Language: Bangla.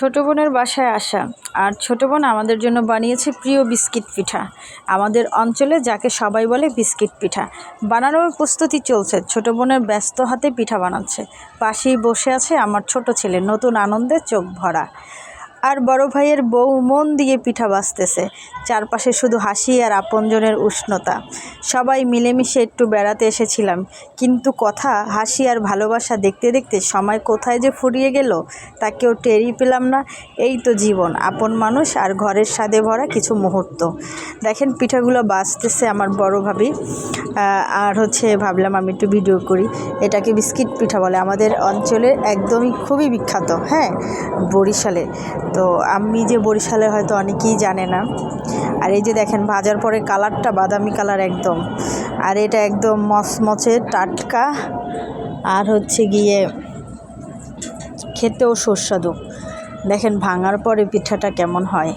ছোটো বোনের বাসায় আসা, আর ছোটো বোন আমাদের জন্য বানিয়েছে প্রিয় বিস্কিট পিঠা। আমাদের অঞ্চলে যাকে সবাই বলে বিস্কিট পিঠা বানানোর প্রস্তুতি চলছে। ছোটো বোনের ব্যস্ত হাতে পিঠা বানাচ্ছে। পাশেই বসে আছে আমার ছোট ছেলে, নতুন আনন্দে চোখ ভরা। আর বড় ভাইয়ের বউ মন দিয়ে পিঠা বাজতেছে। চারপাশে শুধু হাসি আর আপনজনের উষ্ণতা। সবাই মিলেমিশে একটু বেড়াতে এসেছিলাম, কিন্তু কথা, হাসি আর ভালোবাসা দেখতে দেখতে সময় কোথায় যে ফুরিয়ে গেল তা কেউ টেরই পেলাম না। এই তো জীবন, আপন মানুষ আর ঘরের স্বাদে ভরা কিছু মুহূর্ত। দেখেন পিঠাগুলো বাজতেছে আমার বড় ভাবি। আর ভাবলাম আমি একটু ভিডিও করি। এটাকে বিস্কিট পিঠা বলে আমাদের অঞ্চলে, একদমই খুবই বিখ্যাত, হ্যাঁ, বরিশালে। তো আমি যে বরিশালের হয়তো অনেকেই জানে না। আর এই যে দেখেন ভাজার পরে কালারটা বাদামি কালার একদম, আর এটা একদম মচমচে টাটকা, আর গিয়ে খেতেও সুস্বাদু। দেখেন ভাঙার পরে পিঠাটা কেমন হয়।